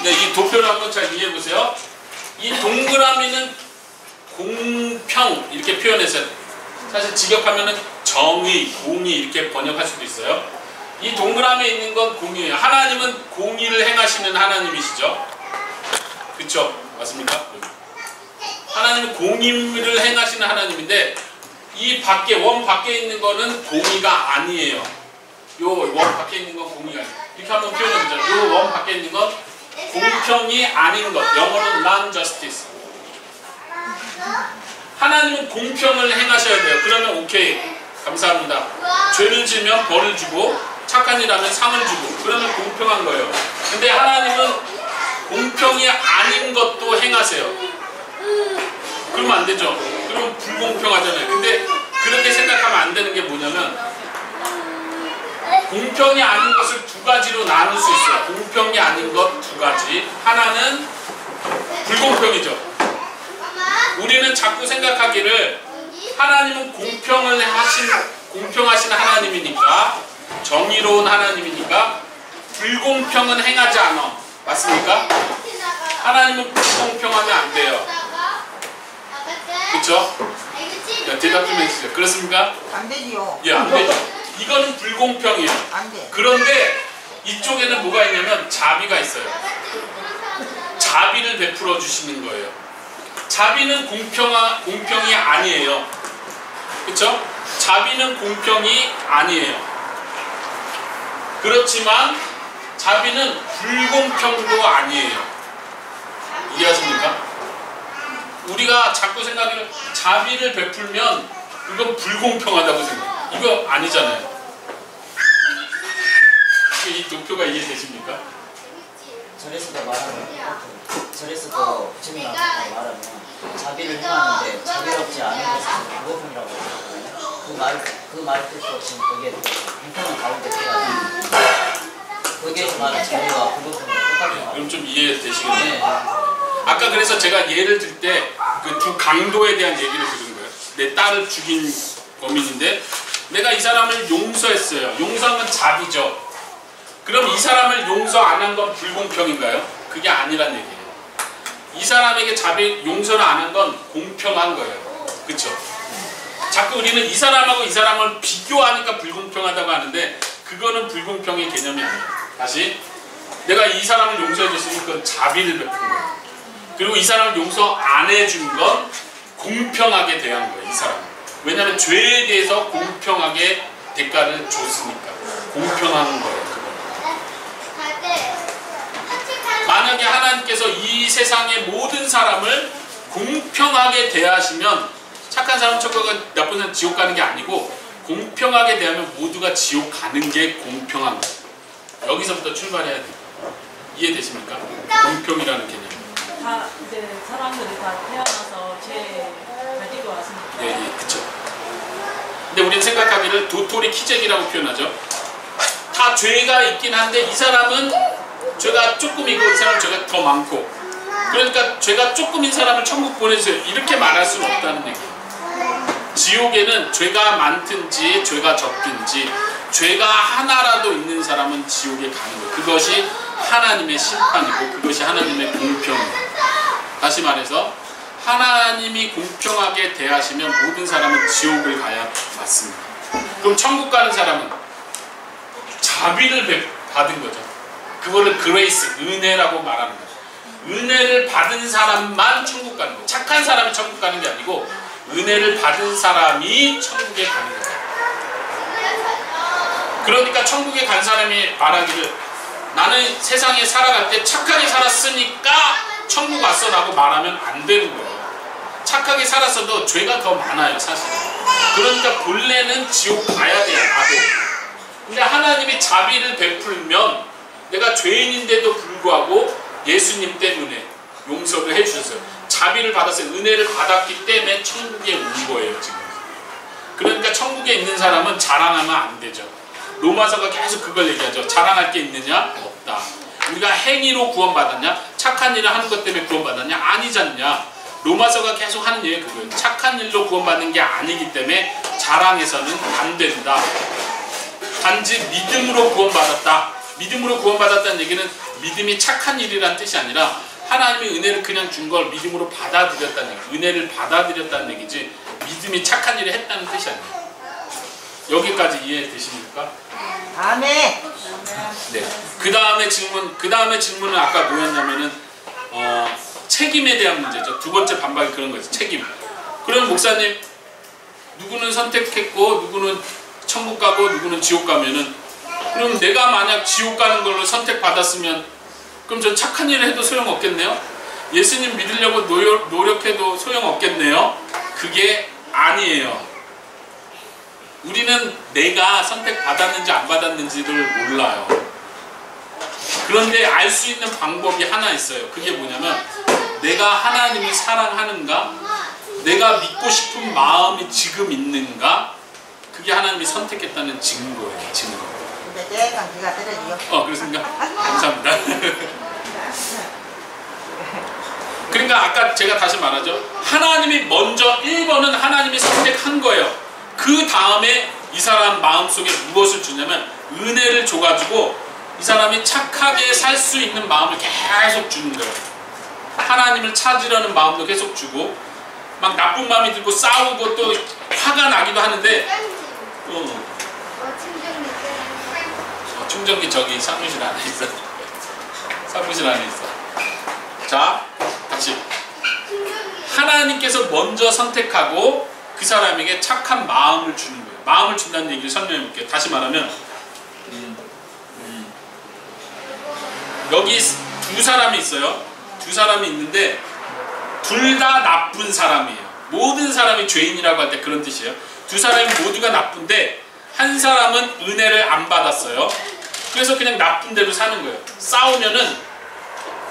네, 이 도표를 한번 잘 이해해 보세요. 이 동그라미는 공평 이렇게 표현했어요. 사실 직역하면은 정의, 공의 이렇게 번역할 수도 있어요. 이 동그라미에 있는 건 공의예요. 하나님은 공의를 행하시는 하나님이시죠. 그쵸? 맞습니까? 하나님은 공의를 행하시는 하나님인데 이 밖에 원 밖에 있는 거는 공의가 아니에요. 요 원 밖에 있는 건 공의가 아니에요. 이렇게 한번 표현해 보자. 요 원 밖에 있는 건 공평이 아닌 것. 영어로는 non-justice. 하나님은 공평을 행하셔야 돼요. 그러면 오케이. 감사합니다. 죄를 지면 벌을 주고 착한 일 하면 상을 주고 그러면 공평한 거예요. 근데 하나님은 공평이 아닌 것도 행하세요. 그러면 안 되죠. 그러면 불공평하잖아요. 근데 그렇게 생각하면 안 되는 게 뭐냐면 공평이 아닌 것을 두 가지로 나눌 수 있어요. 공평이 아닌 것 두 가지. 하나는 불공평이죠. 우리는 자꾸 생각하기를 하나님은 공평하신 하나님이니까 정의로운 하나님이니까 불공평은 행하지 않아. 맞습니까? 하나님은 불공평하면 안 돼요. 그쵸? 대답 좀 해주세요. 그렇습니까? 안 되지요. 예, 안 되죠. 이거는 불공평이에요. 안 돼. 그런데 이쪽에는 뭐가 있냐면 자비가 있어요. 자비를 베풀어 주시는 거예요. 자비는 공평이 아니에요. 그쵸? 자비는 공평이 아니에요. 그렇지만 자비는 불공평도 아니에요. 이해하십니까? 우리가 자꾸 생각해요. 자비를 베풀면 이건 불공평하다고 생각해요. 이거 아니잖아요. 이 도표가 이해되십니까? 절에서도 부처님이 말하면 자비를 행하는데 자비롭지 않은 것은 불공평이라고 하거든요. 그 말 뜻도 지금 거기에 공평한 가운데 들어가요. 거기에서 말하는 자비와 불공평은 똑같은 그럼 좀 이해되시겠네요. 네. 아까 그래서 제가 예를 들 때 그 두 강도에 대한 얘기를 들은 거예요. 내 딸을 죽인 범인인데 내가 이 사람을 용서했어요. 용서한 건 자비죠. 그럼 이 사람을 용서 안 한 건 불공평인가요? 그게 아니란 얘기예요. 이 사람에게 용서를 안 한 건 공평한 거예요. 그쵸? 자꾸 우리는 이 사람하고 이 사람을 비교하니까 불공평하다고 하는데 그거는 불공평의 개념이 아니에요. 다시 내가 이 사람을 용서해 줬으니 그건 자비를 베푼 거예요. 그리고 이 사람을 용서 안 해준 건 공평하게 대한 거예요. 이 사람은. 왜냐하면 죄에 대해서 공평하게 대가를 줬으니까 공평한 거예요. 만약에 하나님께서 이 세상의 모든 사람을 공평하게 대하시면 착한 사람 천국 가고 나쁜 사람 지옥 가는 게 아니고 공평하게 대하면 모두가 지옥 가는 게 공평한 거예요. 여기서부터 출발해야 돼요. 이해되십니까? 공평이라는 개념. 다 이제 사람들이 다 태어나서 죄 가지고 왔으니까. 예, 예, 그쵸. 근데 우리는 생각하기를 도토리 키재기라고 표현하죠. 다 죄가 있긴 한데 이 사람은 죄가 조금이고 이 사람은 죄가 더 많고 그러니까 죄가 조금인 사람을 천국 보내주세요. 이렇게 말할 수는 없다는 얘기예요. 지옥에는 죄가 많든지 죄가 적든지 죄가 하나라도 있는 사람은 지옥에 가는 거예요. 그것이 하나님의 심판이고 그것이 하나님의 공평이에요. 다시 말해서 하나님이 공평하게 대하시면 모든 사람은 지옥을 가야 맞습니다. 그럼 천국 가는 사람은 자비를 받은 거죠. 그거를 그레이스, 은혜라고 말하는 거죠. 은혜를 받은 사람만 천국 가는 거예요. 착한 사람이 천국 가는 게 아니고 은혜를 받은 사람이 천국에 가는 거예요. 그러니까 천국에 간 사람이 말하기를 나는 세상에 살아갈 때 착하게 살았으니까 천국 왔어 라고 말하면 안 되는 거예요. 착하게 살았어도 죄가 더 많아요, 사실. 그러니까 본래는 지옥 가야 돼요, 나도. 근데 하나님이 자비를 베풀면 내가 죄인인데도 불구하고 예수님 때문에 용서를 해주셨어요. 자비를 받았어요. 은혜를 받았기 때문에 천국에 온 거예요, 지금. 그러니까 천국에 있는 사람은 자랑하면 안 되죠. 로마서가 계속 그걸 얘기하죠. 자랑할 게 있느냐? 없다. 우리가 행위로 구원받았냐? 착한 일을 하는 것 때문에 구원받았냐? 아니지 않냐? 로마서가 계속 하는 얘기가 그거예요. 착한 일로 구원받는 게 아니기 때문에 자랑해서는 안 된다. 단지 믿음으로 구원받았다. 믿음으로 구원받았다는 얘기는 믿음이 착한 일이라는 뜻이 아니라 하나님의 은혜를 그냥 준 걸 믿음으로 받아들였다는 얘기, 은혜를 받아들였다는 얘기지 믿음이 착한 일을 했다는 뜻이 아니에요. 여기까지 이해되십니까? 아멘. 네. 그 다음에 질문은 아까 뭐였냐면은 책임에 대한 문제죠. 두 번째 반박이 그런 거죠. 책임. 그럼 목사님 누구는 선택했고 누구는 천국 가고 누구는 지옥 가면은 그럼 내가 만약 지옥 가는 걸로 선택받았으면 그럼 전 착한 일을 해도 소용없겠네요? 예수님 믿으려고 노력해도 소용없겠네요? 그게 아니에요. 우리는 내가 선택받았는지 안 받았는지를 몰라요. 그런데 알 수 있는 방법이 하나 있어요. 그게 뭐냐면 내가 하나님을 사랑하는가? 내가 믿고 싶은 마음이 지금 있는가? 그게 하나님이 선택했다는 증거예요. 증거. 근데 내가 네가 때려지요. 그렇습니까? 감사합니다. 그러니까 아까 제가 다시 말하죠. 하나님이 먼저 1번은 하나님이 선택한 거예요. 그 다음에 이 사람 마음속에 무엇을 주냐면 은혜를 줘가지고 이 사람이 착하게 살 수 있는 마음을 계속 주는 거예요. 하나님을 찾으려는 마음도 계속 주고 막 나쁜 마음이 들고 싸우고 또 화가 나기도 하는데 충전기 저기 사무실 안에 있어. 사무실 안에 있어. 자, 다시 하나님께서 먼저 선택하고 그 사람에게 착한 마음을 주는 거예요. 마음을 준다는 얘기를 설명해 볼게요. 다시 말하면 여기 두 사람이 있어요. 두 사람이 있는데 둘 다 나쁜 사람이에요. 모든 사람이 죄인이라고 할 때 그런 뜻이에요. 두 사람이 모두가 나쁜데 한 사람은 은혜를 안 받았어요. 그래서 그냥 나쁜 대로 사는 거예요. 싸우면은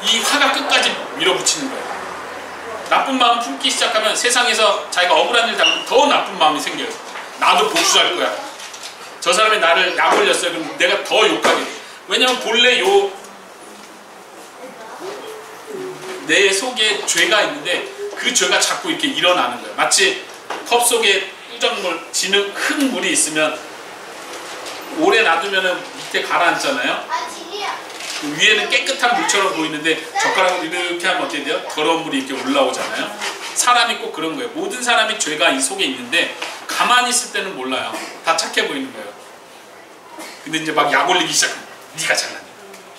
이 화가 끝까지 밀어붙이는 거예요. 나쁜 마음 품기 시작하면 세상에서 자기가 억울한 일 당하면 더 나쁜 마음이 생겨요. 나도 복수할 거야. 저 사람이 나를 약 올렸어요. 그럼 내가 더 욕하게. 왜냐면 본래 내 속에 죄가 있는데 그 죄가 자꾸 이렇게 일어나는 거예요. 마치 컵 속에 뚜정물, 흙 물이 있으면 오래 놔두면 밑에 가라앉잖아요. 그 위에는 깨끗한 물처럼 보이는데 젓가락으로 이렇게 하면 어떻게 돼요? 더러운 물이 이렇게 올라오잖아요. 사람이 꼭 그런 거예요. 모든 사람이 죄가 이 속에 있는데 가만히 있을 때는 몰라요. 다 착해 보이는 거예요. 근데 이제 막 약 올리기 시작해. 네가 잘났냐?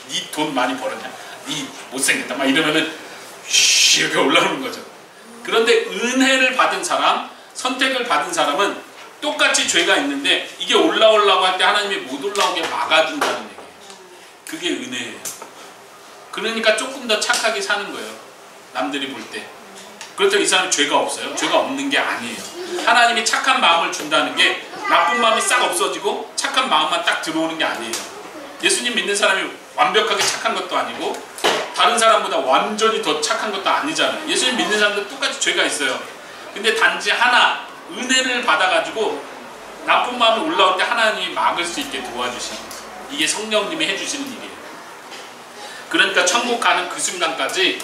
네 돈 많이 벌었냐? 네 못생겼다. 막 이러면은 이렇게 올라오는 거죠. 그런데 은혜를 받은 사람, 선택을 받은 사람은 똑같이 죄가 있는데 이게 올라오려고 할 때 하나님이 못 올라오게 막아준다는 얘기예요. 그게 은혜예요. 그러니까 조금 더 착하게 사는 거예요. 남들이 볼 때. 그렇다고 이 사람이 죄가 없어요? 죄가 없는 게 아니에요. 하나님이 착한 마음을 준다는 게 나쁜 마음이 싹 없어지고 착한 마음만 딱 들어오는 게 아니에요. 예수님 믿는 사람이 완벽하게 착한 것도 아니고 다른 사람보다 완전히 더 착한 것도 아니잖아요. 예수님 믿는 사람도 똑같이 죄가 있어요. 근데 단지 하나 은혜를 받아가지고 나쁜 마음이 올라올 때 하나님이 막을 수 있게 도와주시는 거예요. 이게 성령님이 해주시는 일이에요. 그러니까 천국 가는 그 순간까지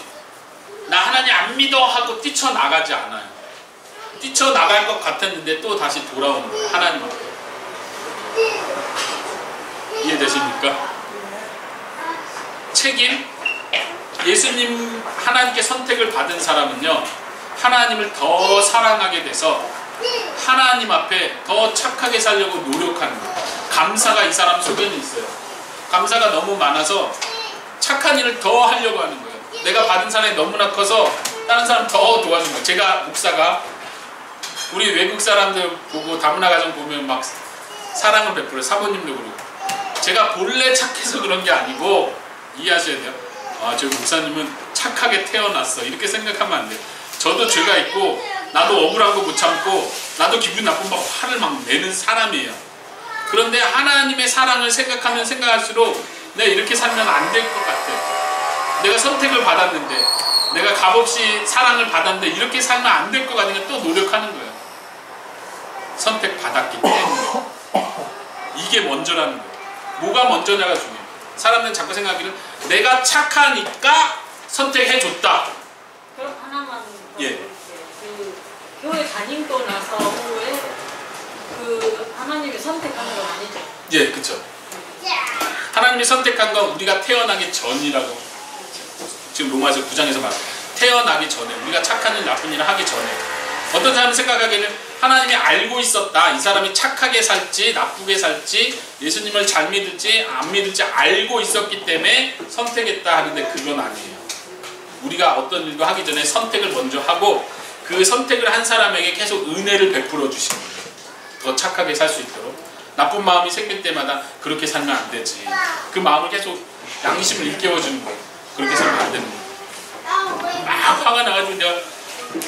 나 하나님 안 믿어 하고 뛰쳐나가지 않아요. 뛰쳐나갈 것 같았는데 또 다시 돌아오는 거예요. 하나님 앞에. 이해되십니까? 책임? 예수님 하나님께 선택을 받은 사람은요 하나님을 더 사랑하게 돼서 하나님 앞에 더 착하게 살려고 노력하는 거예요. 감사가 이 사람 속에는 있어요. 감사가 너무 많아서 착한 일을 더 하려고 하는 거예요. 내가 받은 사랑이 너무나 커서 다른 사람 더 도와주는 거예요. 제가 목사가 우리 외국 사람들 보고 다문화 가정 보면 막 사랑을 베풀어요. 사모님도 그러고. 제가 본래 착해서 그런 게 아니고 이해하셔야 돼요. 저 목사님은 착하게 태어났어. 이렇게 생각하면 안 돼요. 저도 죄가 있고 나도 억울한 거 못 참고 나도 기분 나쁜 막 화를 막 내는 사람이에요. 그런데 하나님의 사랑을 생각하면 생각할수록 내가 이렇게 살면 안 될 것 같아. 내가 선택을 받았는데 내가 값없이 사랑을 받았는데 이렇게 살면 안 될 것 같으니까 또 노력하는 거예요. 선택받았기 때문에. 이게 먼저라는 거예요. 뭐가 먼저냐가 중요해요. 사람들은 자꾸 생각하기는 내가 착하니까 선택해줬다. 그럼 하나만 예. 그 교회 다니고 나서 후에 그 하나님이 선택하는 건 아니죠? 예, 그쵸. 하나님이 선택한 건 우리가 태어나기 전이라고 지금 로마서 9장에서 말해요. 태어나기 전에, 우리가 착한 일 나쁜 일을 하기 전에. 어떤 사람은 생각하기에는 하나님이 알고 있었다. 이 사람이 착하게 살지 나쁘게 살지 예수님을 잘 믿을지 안 믿을지 알고 있었기 때문에 선택했다 하는데 그건 아니에요. 우리가 어떤 일도 하기 전에 선택을 먼저 하고 그 선택을 한 사람에게 계속 은혜를 베풀어 주시는 거예요. 더 착하게 살 수 있도록. 나쁜 마음이 생길 때마다 그렇게 살면 안 되지. 그 마음을 계속 양심을 일깨워주는 거예요. 그렇게 살면 안 되는 거예요. 막 화가 나가지고 내가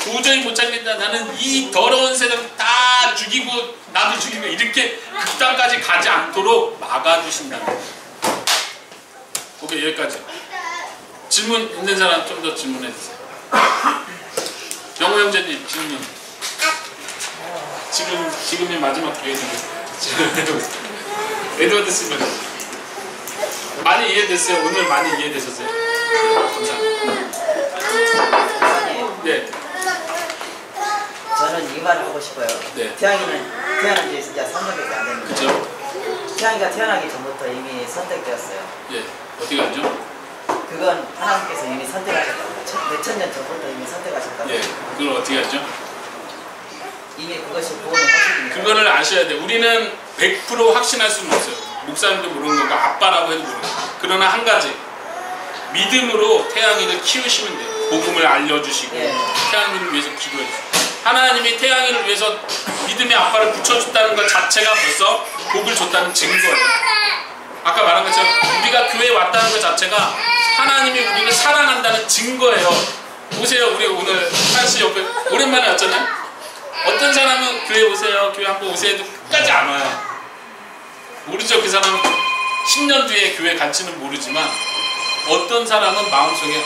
도저히 못 참겠다. 나는 이 더러운 세상 다 죽이고 나도 죽이고 이렇게 극단까지 가지 않도록 막아주신다는 거예요. 오케이, 여기까지. 질문 있는 사람 좀 더 질문해 주세요. 영호 형제님 질문. 지금이 마지막 기회입니다. 에드워드 씨는 많이 이해됐어요? 오늘 많이 이해되셨어요? 감사합니다. 네. 저는 이 말을 하고 싶어요. 네. 태양이는 태어난 지 이제 3년밖에 안 됐는데 그렇죠? 태양이가 태어나기 전부터 이미 선택되었어요. 예. 어떻게 알죠? 그건 하나님께서 이미 선택하셨다고. 몇천 년 전부터 이미 선택하셨다고. 예. 그걸 어떻게 알죠? 이미 그것이 구원의 확실입니다. 그거를 아셔야 돼요. 우리는 100% 확신할 수는 없어요. 목사님도 모르는 거고 아빠라고 해도 모르는 거고. 그러나 한 가지 믿음으로 태양이를 키우시면 돼요. 복음을 알려주시고 예. 태양이를 위해서 기도해주시고 하나님이 태양이를 위해서 믿음의 아빠를 붙여줬다는 것 자체가 벌써 복을 줬다는 증거예요. 아까 말한 것처럼 우리가 교회에 왔다는 것 자체가 하나님이 우리를 사랑한다는 증거예요. 보세요. 우리 오늘 한씨 옆에 오랜만에 왔잖아요. 어떤 사람은 교회 오세요. 교회 한번 오세요 해도 끝까지 안 와요. 모르죠. 그 사람은 10년 뒤에 교회 갈지는 모르지만 어떤 사람은 마음속에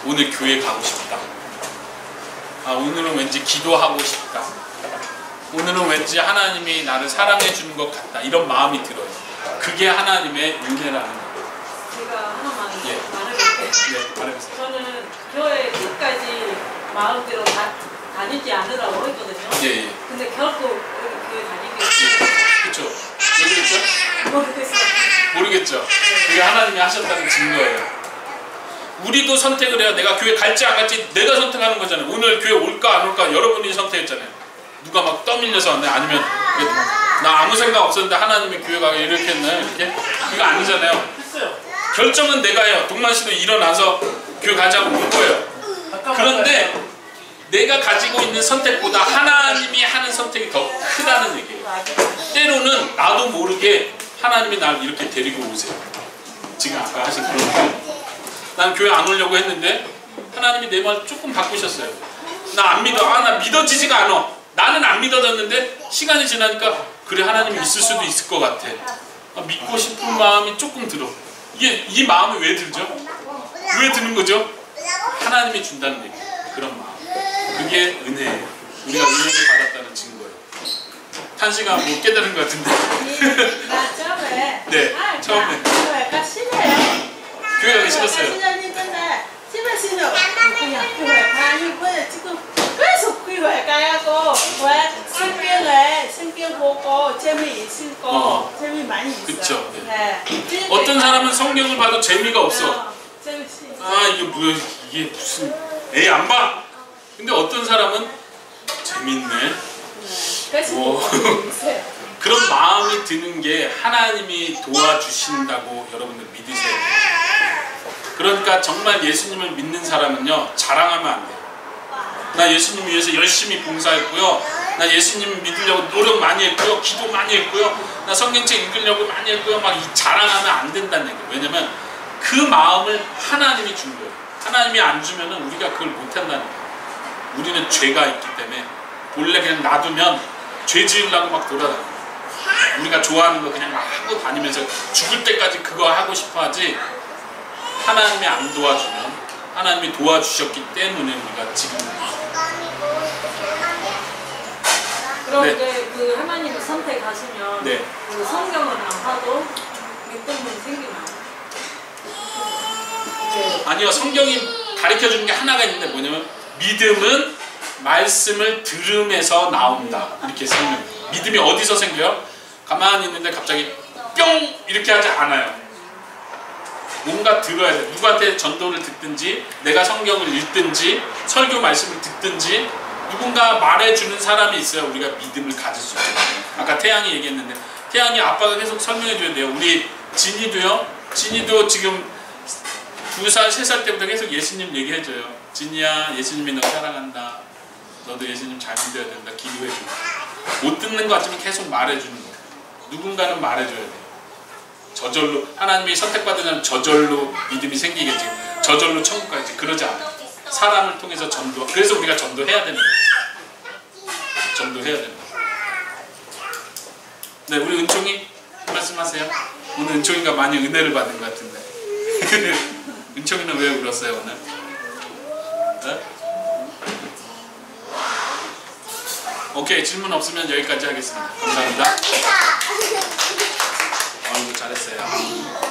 오늘 교회 가고 싶다. 오늘은 왠지 기도하고 싶다. 오늘은 왠지 하나님이 나를 사랑해 주는 것 같다. 이런 마음이 들어요. 그게 하나님의 은혜라는 거예요. 제가 하나만 예. 말해볼게요. 네, 말해보세요. 저는 교회 끝까지 마음대로 다니지 않으라고 했거든요. 예. 근데 결코 교회 다니게 그렇죠. 모르겠죠? 모르겠어요. 모르겠죠. 그게 하나님이 하셨다는 증거예요. 우리도 선택을 해요. 내가 교회 갈지 안 갈지 내가 선택하는 거잖아요. 오늘 교회 올까 안 올까 여러분이 선택했잖아요. 누가 막 떠밀려서 왔네. 아니면 나 아무 생각 없었는데 하나님이 교회 가게 이렇게 했나요? 이렇게? 그거 아니잖아요. 결정은 내가 해요. 동만 씨도 일어나서 교회 가자고 올 거예요. 그런데 내가 가지고 있는 선택보다 하나님이 하는 선택이 더 크다는 얘기예요. 때로는 나도 모르게 하나님이 날 이렇게 데리고 오세요. 지금 아까 하신 그런 거. 난 교회 안 오려고 했는데 하나님이 내 말 조금 바꾸셨어요. 나 안 믿어. 나 믿어지지가 않아. 나는 안 믿어졌는데 시간이 지나니까 그래 하나님이 있을 수도 있을 것 같아. 믿고 싶은 마음이 조금 들어. 이 마음이 왜 들죠? 왜 드는 거죠? 하나님이 준다는 얘기예요. 그런 마음. 그게 은혜예요. 우리가 은혜를 받았다는 증거예요. 탄시가 뭐 깨달은 것 같은데. 나 처음에 네, 처음에 교회가 싫어요. 교회 가기 싫었어요. 신년이던데 집에 싫어. 그냥 교회 다니고 지금 계속 교회 가고 왜 성경 보고 재미있고 재미 많이 있어. 그쵸. 네. 어떤 사람은 성경을 봐도 재미가 없어. 재밌지. 이게 뭐야? 이게 무슨 애안 봐? 근데 어떤 사람은 재밌네. 그래서 그런 마음이 드는 게 하나님이 도와주신다고 여러분들 믿으셔야 돼요. 그러니까 정말 예수님을 믿는 사람은요 자랑하면 안 돼요. 나 예수님 위해서 열심히 봉사했고요. 나 예수님 믿으려고 노력 많이 했고요. 기도 많이 했고요. 나 성경책 읽으려고 많이 했고요. 막 이 자랑하면 안 된다는 얘기예요. 왜냐면 그 마음을 하나님이 준 거예요. 하나님이 안 주면은 우리가 그걸 못 한다는 거예요. 우리는 죄가 있기 때문에 본래 그냥 놔두면 죄 지으려고 막 돌아다녀요. 우리가 좋아하는 거 그냥 막 하고 다니면서 죽을 때까지 그거 하고 싶어 하지 하나님이 안 도와주면 하나님이 도와주셨기 때문에 우리가 지금 그럼 네. 이제 그 하나님을 선택하시면 네. 그 성경을 안 봐도 믿음은 생기나요? 아니요. 성경이 가르쳐주는 게 하나가 있는데 뭐냐면 믿음은 말씀을 들음에서 나온다. 이렇게 설명해요. 믿음이 어디서 생겨요? 가만히 있는데 갑자기 뿅 이렇게 하지 않아요. 뭔가 들어야 돼. 누구한테 전도를 듣든지 내가 성경을 읽든지 설교 말씀을 듣든지 누군가 말해주는 사람이 있어야 우리가 믿음을 가질 수 있어요. 아까 태양이 얘기했는데 태양이 아빠가 계속 설명해줘야 돼요. 우리 진이도 지금 2살, 3살 때부터 계속 예수님 얘기해줘요. 진이야, 예수님이 너 사랑한다. 너도 예수님 잘 믿어야 된다. 기도해줘. 못 듣는 것 같지만 계속 말해주는 거예요. 누군가는 말해줘야 돼요. 저절로 하나님이 선택받은 사람 저절로 믿음이 생기겠지. 저절로 천국 가겠지. 그러지 않아요. 사람을 통해서 전도. 그래서 우리가 전도해야 되는 거예요. 전도해야 되는 거예요. 네, 우리 은총이 말씀하세요. 오늘 은총이가 많이 은혜를 받은 것 같은데. 은총이는 왜 울었어요 오늘? 네? 오케이, 질문 없으면 여기까지 하겠습니다. 감사합니다. 아이고 잘했어요.